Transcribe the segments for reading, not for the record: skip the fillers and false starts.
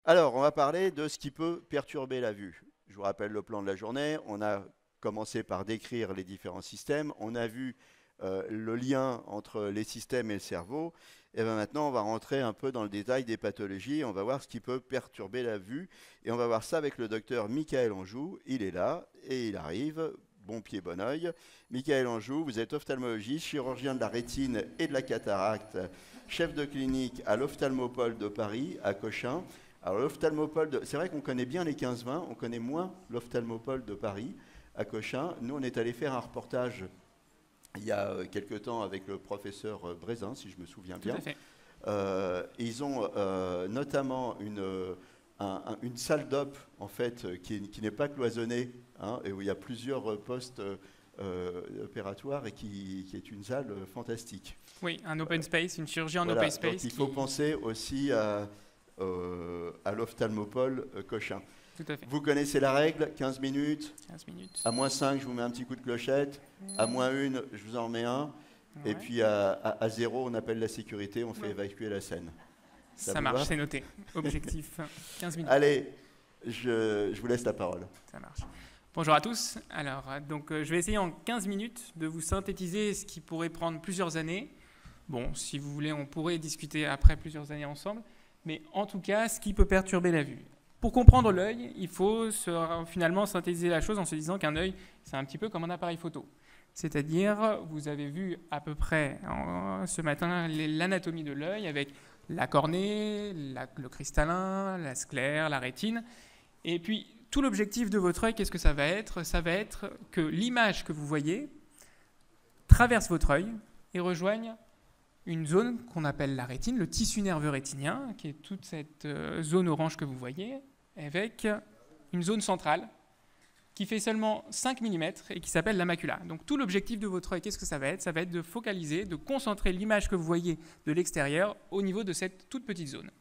Alors, on va parler de ce qui peut perturber la vue. Je vous rappelle le plan de la journée. On a commencé par décrire les différents systèmes. On a vu le lien entre les systèmes et le cerveau. Et bien maintenant, on va rentrer un peu dans le détail des pathologies. On va voir ce qui peut perturber la vue. Et on va voir ça avec le docteur Michael Anjou. Il est là et il arrive. Bon pied, bon oeil. Michael Anjou, vous êtes ophtalmologiste, chirurgien de la rétine et de la cataracte, chef de clinique à l'ophtalmopole de Paris, à Cochin. Alors l'ophtalmopole, c'est vrai qu'on connaît bien les 15-20, on connaît moins l'ophtalmopole de Paris, à Cochin. Nous, on est allé faire un reportage il y a quelque temps avec le professeur Brézin, si je me souviens Tout bien. à fait. Ils ont notamment une salle d'op, en fait, qui n'est pas cloisonnée, hein, et où il y a plusieurs postes opératoires, et qui est une salle fantastique. Oui, un open space, une chirurgie en Voilà, open donc space. il faut penser aussi à l'ophtalmopole Cochin. Tout à fait. Vous connaissez la règle, 15 minutes. 15 minutes. À -5, je vous mets un petit coup de clochette. À -1, je vous en remets un. Et Ouais. puis à 0, on appelle la sécurité, on fait évacuer la scène. Ça vous marche, va c'est noté. Objectif 15 minutes. Allez, je vous laisse la parole. Ça marche. Bonjour à tous. Alors, je vais essayer en 15 minutes de vous synthétiser ce qui pourrait prendre plusieurs années. Bon, si vous voulez, on pourrait discuter après plusieurs années ensemble. Mais en tout cas, ce qui peut perturber la vue. Pour comprendre l'œil, il faut finalement synthétiser la chose en se disant qu'un œil, c'est un petit peu comme un appareil photo. C'est-à-dire, vous avez vu à peu près ce matin l'anatomie de l'œil avec la cornée, le cristallin, la sclère, la rétine. Et puis, tout l'objectif de votre œil, qu'est-ce que ça va être? Ça va être que l'image que vous voyez traverse votre œil et rejoigne une zone qu'on appelle la rétine, le tissu nerveux rétinien, qui est toute cette zone orange que vous voyez, avec une zone centrale qui fait seulement 5 mm et qui s'appelle la macula. Donc tout l'objectif de votre œil, qu'est-ce que ça va être? Ça va être de focaliser, de concentrer l'image que vous voyez de l'extérieur au niveau de cette toute petite zone.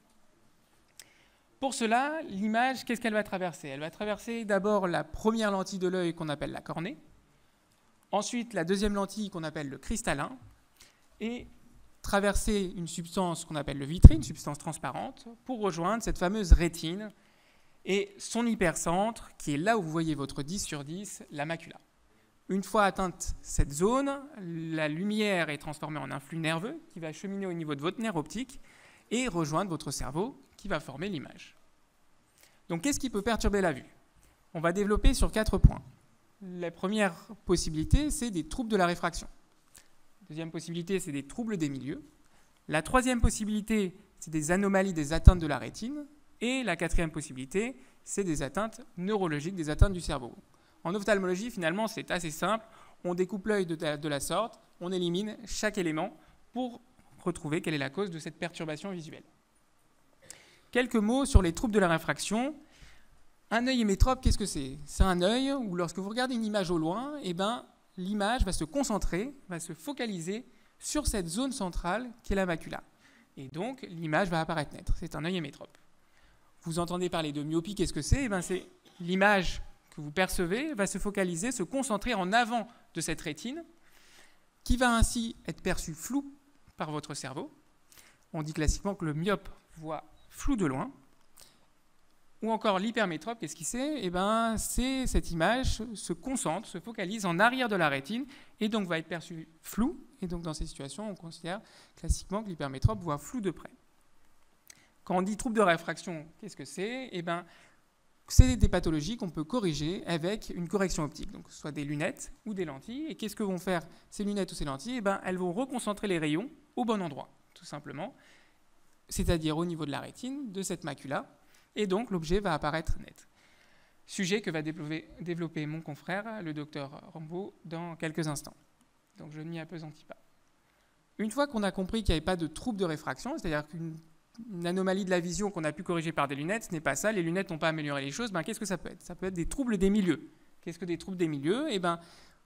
Pour cela, l'image, qu'est-ce qu'elle va traverser? Elle va traverser d'abord la première lentille de l'œil qu'on appelle la cornée, ensuite la deuxième lentille qu'on appelle le cristallin, et traverser une substance qu'on appelle le vitri, une substance transparente, pour rejoindre cette fameuse rétine et son hypercentre, qui est là où vous voyez votre 10 sur 10, la macula. Une fois atteinte cette zone, la lumière est transformée en un flux nerveux qui va cheminer au niveau de votre nerf optique et rejoindre votre cerveau qui va former l'image. Donc qu'est-ce qui peut perturber la vue? On va développer sur 4 points. La première possibilité, c'est des troubles de la réfraction. Deuxième possibilité, c'est des troubles des milieux. La troisième possibilité, c'est des anomalies des atteintes de la rétine. Et la quatrième possibilité, c'est des atteintes neurologiques, des atteintes du cerveau. En ophtalmologie, finalement, c'est assez simple. On découpe l'œil de la sorte, on élimine chaque élément pour retrouver quelle est la cause de cette perturbation visuelle. Quelques mots sur les troubles de la réfraction. Un œil hémétrope, qu'est-ce que c'est? C'est un œil où lorsque vous regardez une image au loin, l'image va se concentrer, va se focaliser sur cette zone centrale qui est la macula. Et donc, l'image va apparaître nette. C'est un œil hémétrope. Vous entendez parler de myopie, qu'est-ce que c'est? C'est l'image que vous percevez va se focaliser, se concentrer en avant de cette rétine, qui va ainsi être perçue floue par votre cerveau. On dit classiquement que le myope voit flou de loin. Ou encore l'hypermétrope, qu'est-ce qu'il c'est? C'est cette image se concentre, se focalise en arrière de la rétine et donc va être perçue floue. Et donc dans ces situations, on considère classiquement que l'hypermétrope voit flou de près. Quand on dit trouble de réfraction, qu'est-ce que c'est? C'est des pathologies qu'on peut corriger avec une correction optique, donc soit des lunettes ou des lentilles. Et qu'est-ce que vont faire ces lunettes ou ces lentilles? Elles vont reconcentrer les rayons au bon endroit, tout simplement, c'est-à-dire au niveau de la rétine, de cette macula. Et donc, l'objet va apparaître net. Sujet que va développer mon confrère, le docteur Rambaud, dans quelques instants. Donc, je ne m'y appesantis pas. Une fois qu'on a compris qu'il n'y avait pas de trouble de réfraction, c'est-à-dire qu'une anomalie de la vision qu'on a pu corriger par des lunettes, ce n'est pas ça, les lunettes n'ont pas amélioré les choses, qu'est-ce que ça peut être? Ça peut être des troubles des milieux. Qu'est-ce que des troubles des milieux? Je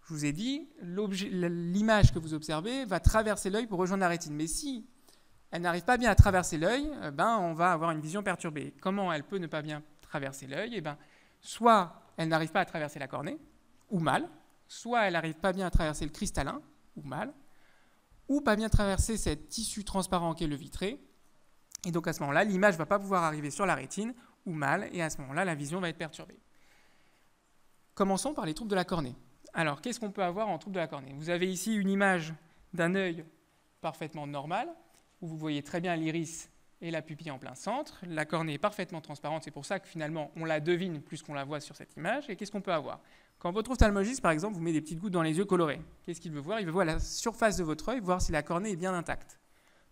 vous ai dit, l'image que vous observez va traverser l'œil pour rejoindre la rétine. Mais si elle n'arrive pas bien à traverser l'œil, on va avoir une vision perturbée. Comment elle peut ne pas bien traverser l'œil? Soit elle n'arrive pas à traverser la cornée, ou mal, soit elle n'arrive pas bien à traverser le cristallin, ou mal, ou pas bien traverser cet tissu transparent qu'est le vitré. Et donc à ce moment-là, l'image ne va pas pouvoir arriver sur la rétine, ou mal, et à ce moment-là, la vision va être perturbée. Commençons par les troubles de la cornée. Alors, qu'est-ce qu'on peut avoir en troubles de la cornée? Vous avez ici une image d'un œil parfaitement normal, où vous voyez très bien l'iris et la pupille en plein centre. La cornée est parfaitement transparente, c'est pour ça que finalement, on la devine plus qu'on la voit sur cette image. Et qu'est-ce qu'on peut avoir? Quand votre ophtalmologiste, par exemple, vous met des petites gouttes dans les yeux colorés, qu'est-ce qu'il veut voir? Il veut voir la surface de votre œil, voir si la cornée est bien intacte.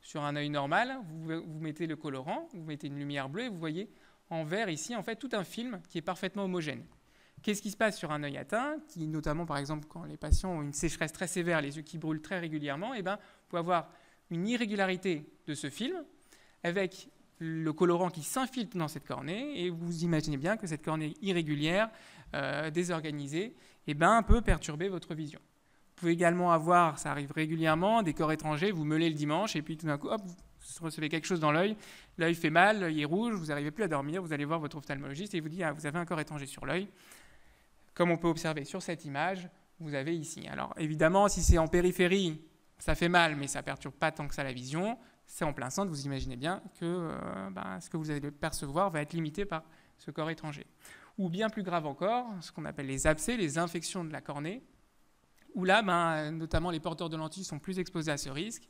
Sur un œil normal, vous mettez le colorant, vous mettez une lumière bleue, et vous voyez en vert ici, en fait, tout un film qui est parfaitement homogène. Qu'est-ce qui se passe sur un œil atteint, qui notamment, par exemple, quand les patients ont une sécheresse très sévère, les yeux qui brûlent très régulièrement, eh bien, vous pouvez avoir une irrégularité de ce film, avec le colorant qui s'infiltre dans cette cornée, et vous imaginez bien que cette cornée irrégulière, désorganisée, eh ben, peut perturber votre vision. Vous pouvez également avoir, ça arrive régulièrement, des corps étrangers, vous meulez le dimanche, et puis tout d'un coup, hop, vous recevez quelque chose dans l'œil fait mal, l'œil est rouge, vous n'arrivez plus à dormir, vous allez voir votre ophtalmologiste et il vous dit, ah, vous avez un corps étranger sur l'œil. Comme on peut observer sur cette image, vous avez ici. Alors évidemment, si c'est en périphérie, ça fait mal, mais ça ne perturbe pas tant que ça la vision. C'est en plein centre, vous imaginez bien que ce que vous allez percevoir va être limité par ce corps étranger. Ou bien plus grave encore, ce qu'on appelle les abcès, les infections de la cornée, où là, notamment les porteurs de lentilles sont plus exposés à ce risque.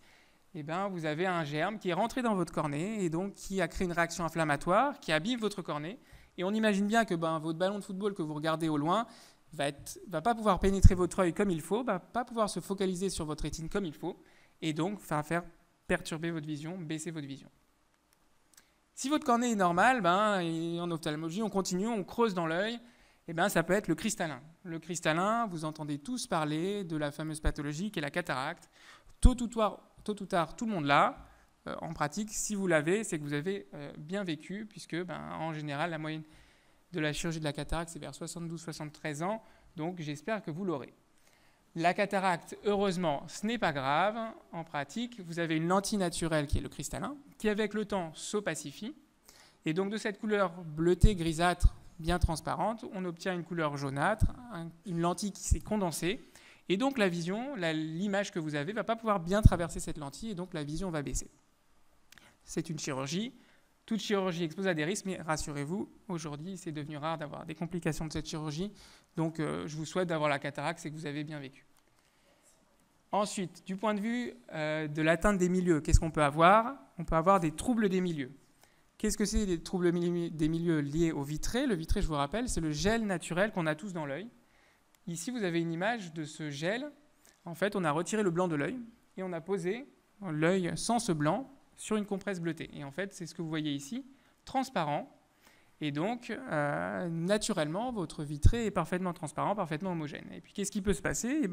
Et vous avez un germe qui est rentré dans votre cornée et donc qui a créé une réaction inflammatoire, qui abîme votre cornée. Et on imagine bien que votre ballon de football que vous regardez au loin va pas pouvoir pénétrer votre œil comme il faut, va pas pouvoir se focaliser sur votre rétine comme il faut, et donc va faire perturber votre vision, baisser votre vision. Si votre cornée est normale, et en ophtalmologie, on continue, on creuse dans l'œil, ça peut être le cristallin. Le cristallin, vous entendez tous parler de la fameuse pathologie qui est la cataracte. Tôt ou tard, tout le monde l'a. En pratique, si vous l'avez, c'est que vous avez bien vécu, puisque en général, la moyenne de la chirurgie de la cataracte, c'est vers 72-73 ans, donc j'espère que vous l'aurez. La cataracte, heureusement, ce n'est pas grave. En pratique, vous avez une lentille naturelle qui est le cristallin, qui avec le temps s'opacifie, et donc de cette couleur bleutée, grisâtre, bien transparente, on obtient une couleur jaunâtre, une lentille qui s'est condensée, et donc la vision, l'image que vous avez, ne va pas pouvoir bien traverser cette lentille, et donc la vision va baisser. C'est une chirurgie. Toute chirurgie expose à des risques, mais rassurez-vous, aujourd'hui, c'est devenu rare d'avoir des complications de cette chirurgie. Donc, je vous souhaite d'avoir la cataracte, c'est que vous avez bien vécu. Ensuite, du point de vue de l'atteinte des milieux, qu'est-ce qu'on peut avoir? On peut avoir des troubles des milieux. Qu'est-ce que c'est les troubles des milieux liés au vitré? Le vitré, je vous rappelle, c'est le gel naturel qu'on a tous dans l'œil. Ici, vous avez une image de ce gel. En fait, on a retiré le blanc de l'œil et on a posé l'œil sans ce blanc sur une compresse bleutée. Et en fait, c'est ce que vous voyez ici, transparent. Et donc, naturellement, votre vitré est parfaitement transparent, parfaitement homogène. Et puis, qu'est-ce qui peut se passer?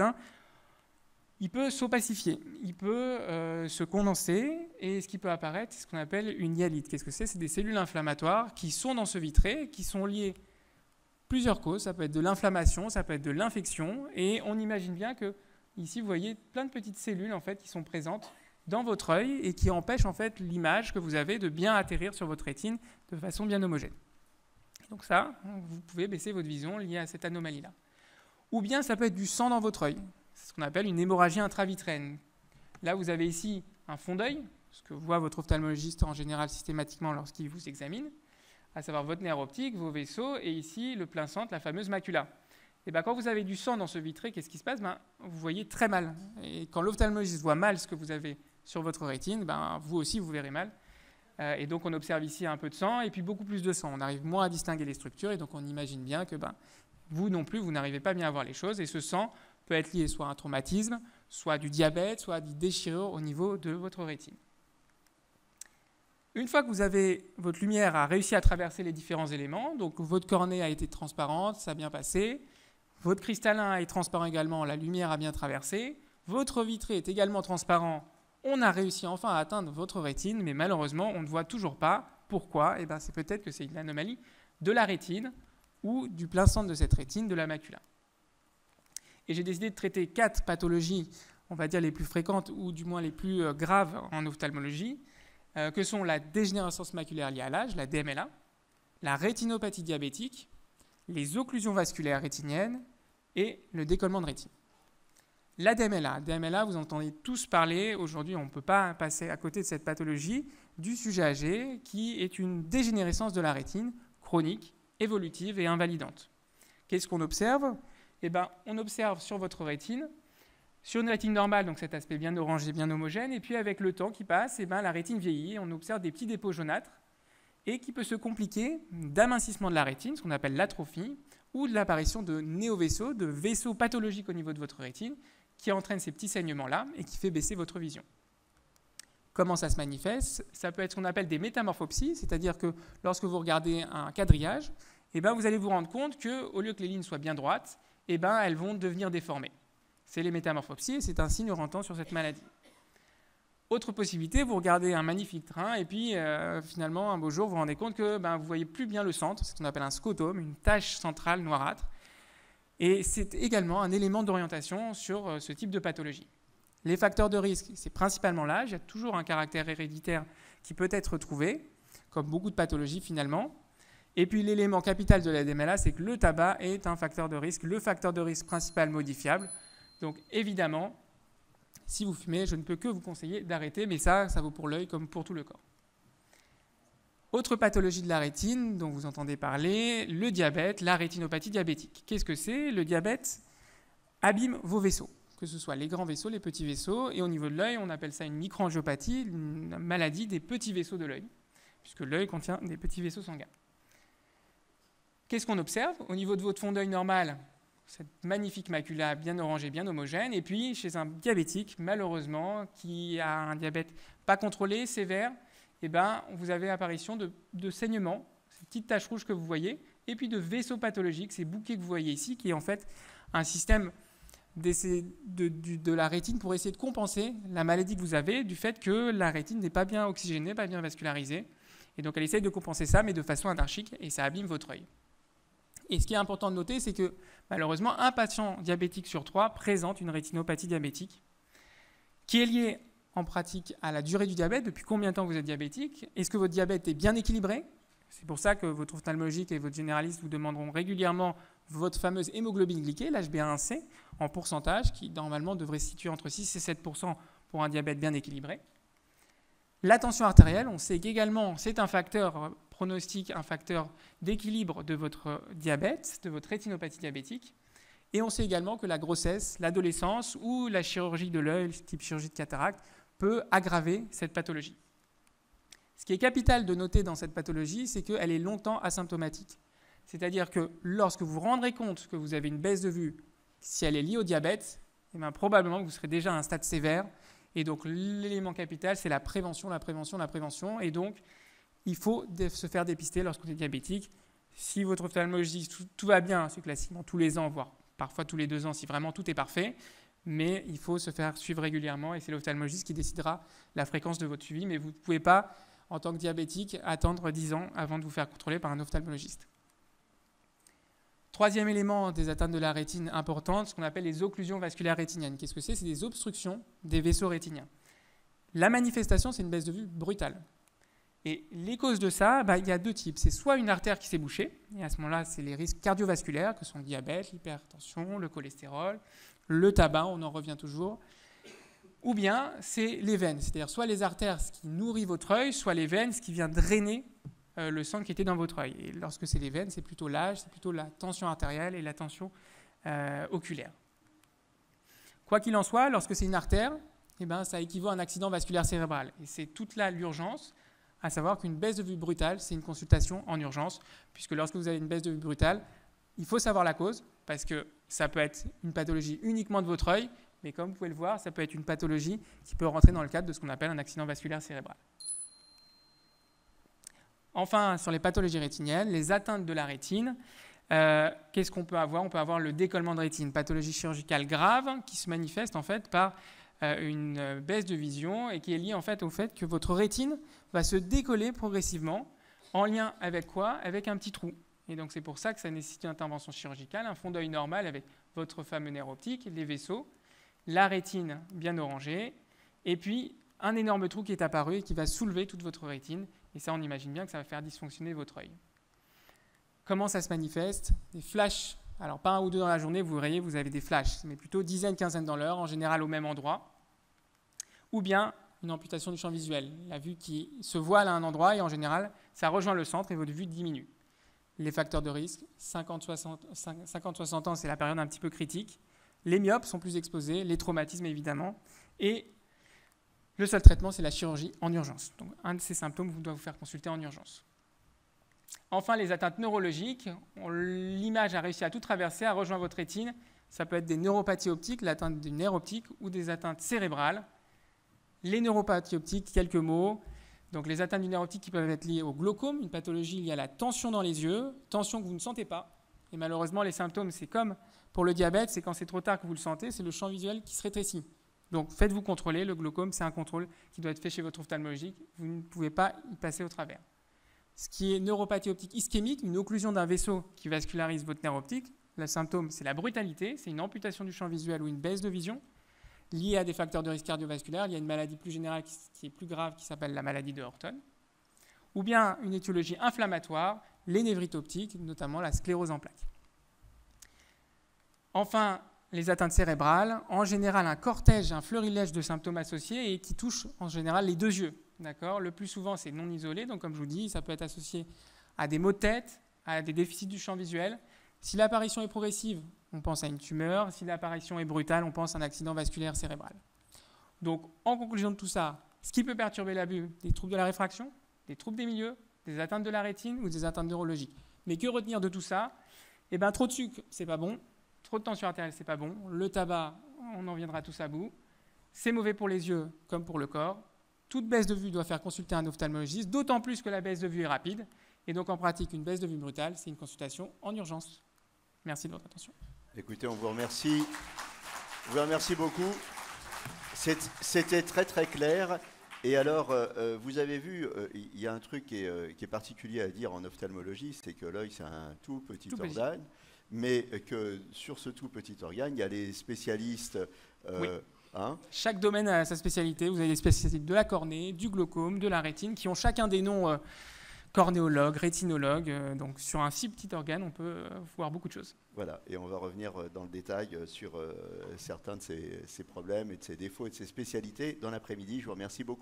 Il peut s'opacifier, il peut se condenser, et ce qui peut apparaître, c'est ce qu'on appelle une hyalite. Qu'est-ce que c'est? C'est des cellules inflammatoires qui sont dans ce vitré, qui sont liées plusieurs causes. Ça peut être de l'inflammation, ça peut être de l'infection, et on imagine bien que, ici, vous voyez plein de petites cellules en fait, qui sont présentes dans votre œil et qui empêche en fait l'image que vous avez de bien atterrir sur votre rétine de façon bien homogène. Donc ça, vous pouvez baisser votre vision liée à cette anomalie-là. Ou bien ça peut être du sang dans votre œil. C'est ce qu'on appelle une hémorragie intravitréenne. Là, vous avez ici un fond d'œil, ce que voit votre ophtalmologiste en général systématiquement lorsqu'il vous examine, à savoir votre nerf optique, vos vaisseaux, et ici, le plein centre, la fameuse macula. Et quand vous avez du sang dans ce vitré, qu'est-ce qui se passe? Vous voyez très mal. Et quand l'ophtalmologiste voit mal ce que vous avez sur votre rétine, vous aussi, vous verrez mal. Et donc, on observe ici un peu de sang et puis beaucoup plus de sang. On arrive moins à distinguer les structures et donc on imagine bien que vous non plus, vous n'arrivez pas bien à voir les choses. Et ce sang peut être lié soit à un traumatisme, soit du diabète, soit à des déchirures au niveau de votre rétine. Une fois que votre lumière a réussi à traverser les différents éléments, donc votre cornée a été transparente, ça a bien passé, votre cristallin est transparent également, la lumière a bien traversé, votre vitré est également transparent, on a réussi enfin à atteindre votre rétine, mais malheureusement, on ne voit toujours pas. Pourquoi? C'est peut-être que c'est une anomalie de la rétine ou du plein centre de cette rétine, de la macula. Et j'ai décidé de traiter 4 pathologies, on va dire les plus fréquentes ou du moins les plus graves en ophtalmologie, que sont la dégénérescence maculaire liée à l'âge, la DMLA, la rétinopathie diabétique, les occlusions vasculaires rétiniennes et le décollement de rétine. La DMLA, vous entendez tous parler, aujourd'hui on ne peut pas passer à côté de cette pathologie, du sujet âgé, qui est une dégénérescence de la rétine chronique, évolutive et invalidante. Qu'est-ce qu'on observe? Eh bien, on observe sur votre rétine, sur une rétine normale, donc cet aspect bien orangé, bien homogène, et puis avec le temps qui passe, eh bien, la rétine vieillit, on observe des petits dépôts jaunâtres, et qui peut se compliquer d'amincissement de la rétine, ce qu'on appelle l'atrophie, ou de l'apparition de néovaisseaux, de vaisseaux pathologiques au niveau de votre rétine, qui entraînent ces petits saignements-là et qui fait baisser votre vision. Comment ça se manifeste? Ça peut être ce qu'on appelle des métamorphopsies, c'est-à-dire que lorsque vous regardez un quadrillage, eh ben, vous allez vous rendre compte qu'au lieu que les lignes soient bien droites, eh ben, elles vont devenir déformées. C'est les métamorphopsies et c'est un signe orientant sur cette maladie. Autre possibilité, vous regardez un magnifique train et puis finalement, un beau jour, vous vous rendez compte que vous ne voyez plus bien le centre, c'est ce qu'on appelle un scotome, une tache centrale noirâtre. Et c'est également un élément d'orientation sur ce type de pathologie. Les facteurs de risque, c'est principalement l'âge, il y a toujours un caractère héréditaire qui peut être trouvé, comme beaucoup de pathologies finalement. Et puis l'élément capital de la DMLA, c'est que le tabac est un facteur de risque, le facteur de risque principal modifiable. Donc évidemment, si vous fumez, je ne peux que vous conseiller d'arrêter, mais ça vaut pour l'œil comme pour tout le corps. Autre pathologie de la rétine dont vous entendez parler, le diabète, la rétinopathie diabétique. Qu'est-ce que c'est? Le diabète abîme vos vaisseaux, que ce soit les grands vaisseaux, les petits vaisseaux, et au niveau de l'œil, on appelle ça une microangiopathie, une maladie des petits vaisseaux de l'œil, puisque l'œil contient des petits vaisseaux sanguins. Qu'est-ce qu'on observe? Au niveau de votre fond d'œil normal, cette magnifique macula bien orangée, bien homogène, et puis chez un diabétique, malheureusement, qui a un diabète pas contrôlé, sévère, eh ben, vous avez apparition de saignements, ces petites taches rouges que vous voyez, et puis de vaisseaux pathologiques, ces bouquets que vous voyez ici, qui est en fait un système de la rétine pour essayer de compenser la maladie que vous avez du fait que la rétine n'est pas bien oxygénée, pas bien vascularisée. Et donc elle essaye de compenser ça, mais de façon anarchique, et ça abîme votre œil. Et ce qui est important de noter, c'est que malheureusement, un patient diabétique sur 3 présente une rétinopathie diabétique, qui est liée en pratique à la durée du diabète, depuis combien de temps vous êtes diabétique, est-ce que votre diabète est bien équilibré? C'est pour ça que votre ophtalmologique et votre généraliste vous demanderont régulièrement votre fameuse hémoglobine glyquée, l'HbA1c, en pourcentage, qui normalement devrait se situer entre 6 et 7% pour un diabète bien équilibré. La tension artérielle, on sait qu'également c'est un facteur pronostic, un facteur d'équilibre de votre diabète, de votre rétinopathie diabétique. Et on sait également que la grossesse, l'adolescence ou la chirurgie de l'œil, type chirurgie de cataracte, peut aggraver cette pathologie. Ce qui est capital de noter dans cette pathologie, c'est qu'elle est longtemps asymptomatique. C'est-à-dire que lorsque vous vous rendrez compte que vous avez une baisse de vue, si elle est liée au diabète, eh bien, probablement que vous serez déjà à un stade sévère. Et donc l'élément capital, c'est la prévention, la prévention, la prévention. Et donc, il faut se faire dépister lorsqu'on est diabétique. Si votre ophtalmologiste, tout va bien, c'est classiquement tous les ans, voire parfois tous les 2 ans, si vraiment tout est parfait. Mais il faut se faire suivre régulièrement et c'est l'ophtalmologiste qui décidera la fréquence de votre suivi. Mais vous ne pouvez pas, en tant que diabétique, attendre 10 ans avant de vous faire contrôler par un ophtalmologiste. Troisième élément des atteintes de la rétine importante, ce qu'on appelle les occlusions vasculaires rétiniennes. Qu'est-ce que c'est? C'est des obstructions des vaisseaux rétiniens. La manifestation, c'est une baisse de vue brutale. Et les causes de ça, il y a 2 types. C'est soit une artère qui s'est bouchée, et à ce moment-là, c'est les risques cardiovasculaires, que sont le diabète, l'hypertension, le cholestérol, le tabac, on en revient toujours. Ou bien, c'est les veines, c'est-à-dire soit les artères, ce qui nourrit votre œil, soit les veines, ce qui vient drainer le sang qui était dans votre œil. Et lorsque c'est les veines, c'est plutôt l'âge, c'est plutôt la tension artérielle et la tension oculaire. Quoi qu'il en soit, lorsque c'est une artère, ça équivaut à un accident vasculaire cérébral. Et c'est toute là l'urgence, à savoir qu'une baisse de vue brutale, c'est une consultation en urgence, puisque lorsque vous avez une baisse de vue brutale, il faut savoir la cause, parce que ça peut être une pathologie uniquement de votre œil, mais comme vous pouvez le voir, ça peut être une pathologie qui peut rentrer dans le cadre de ce qu'on appelle un accident vasculaire cérébral. Enfin, sur les pathologies rétiniennes, les atteintes de la rétine, qu'est-ce qu'on peut avoir? On peut avoir le décollement de rétine, pathologie chirurgicale grave qui se manifeste en fait par une baisse de vision et qui est liée en fait au fait que votre rétine va se décoller progressivement en lien avec quoi? Avec un petit trou. Et donc c'est pour ça que ça nécessite une intervention chirurgicale, un fond d'œil normal avec votre fameux nerf optique, les vaisseaux, la rétine bien orangée, et puis un énorme trou qui est apparu et qui va soulever toute votre rétine. Et ça, on imagine bien que ça va faire dysfonctionner votre œil. Comment ça se manifeste? Des flashs. Alors, pas 1 ou 2 dans la journée, vous voyez, vous avez des flashs, mais plutôt dizaines, quinzaines dans l'heure, en général au même endroit. Ou bien une amputation du champ visuel. La vue qui se voile à un endroit et en général, ça rejoint le centre et votre vue diminue. Les facteurs de risque, 50-60 ans, c'est la période un petit peu critique. Les myopes sont plus exposés, les traumatismes évidemment. Et le seul traitement, c'est la chirurgie en urgence. Donc, un de ces symptômes doit vous faire consulter en urgence. Enfin, les atteintes neurologiques. L'image a réussi à tout traverser, à rejoindre votre rétine. Ça peut être des neuropathies optiques, l'atteinte du nerf optique, ou des atteintes cérébrales. Les neuropathies optiques, quelques mots. Donc, les atteintes du nerf optique qui peuvent être liées au glaucome, une pathologie liée à la tension dans les yeux, tension que vous ne sentez pas. Et malheureusement, les symptômes, c'est comme pour le diabète, c'est quand c'est trop tard que vous le sentez, c'est le champ visuel qui se rétrécit. Donc, faites-vous contrôler. Le glaucome, c'est un contrôle qui doit être fait chez votre ophtalmologique. Vous ne pouvez pas y passer au travers. Ce qui est neuropathie optique ischémique, une occlusion d'un vaisseau qui vascularise votre nerf optique. Le symptôme, c'est la brutalité, c'est une amputation du champ visuel ou une baisse de vision liée à des facteurs de risque cardiovasculaire. Il y a une maladie plus générale qui est plus grave qui s'appelle la maladie de Horton. Ou bien une étiologie inflammatoire, les névrites optiques, notamment la sclérose en plaques. Enfin, les atteintes cérébrales, en général un cortège, un florilège de symptômes associés et qui touchent en général les deux yeux. D'accord ? Le plus souvent, c'est non isolé, donc comme je vous dis, ça peut être associé à des maux de tête, à des déficits du champ visuel. Si l'apparition est progressive, on pense à une tumeur. Si l'apparition est brutale, on pense à un accident vasculaire cérébral. Donc, en conclusion de tout ça, ce qui peut perturber la vue, des troubles de la réfraction, des troubles des milieux, des atteintes de la rétine ou des atteintes neurologiques. Mais que retenir de tout ça ? Eh bien, trop de sucre, c'est pas bon. Trop de tension artérielle, c'est pas bon. Le tabac, on en viendra tous à bout. C'est mauvais pour les yeux comme pour le corps. Toute baisse de vue doit faire consulter un ophtalmologiste, d'autant plus que la baisse de vue est rapide. Et donc, en pratique, une baisse de vue brutale, c'est une consultation en urgence. Merci de votre attention. Écoutez, on vous remercie. On vous remercie beaucoup. C'était très très clair. Et alors, vous avez vu, il y a un truc qui est particulier à dire en ophtalmologie, c'est que l'œil, c'est un tout petit organe, mais que sur ce tout petit organe, il y a les spécialistes. Oui. Hein. Chaque domaine a sa spécialité. Vous avez des spécialistes de la cornée, du glaucome, de la rétine, qui ont chacun des noms cornéologue, rétinologue. Donc sur un si petit organe, on peut voir beaucoup de choses. Voilà, et on va revenir dans le détail sur certains de ces problèmes et de ces défauts et de ces spécialités dans l'après-midi. Je vous remercie beaucoup.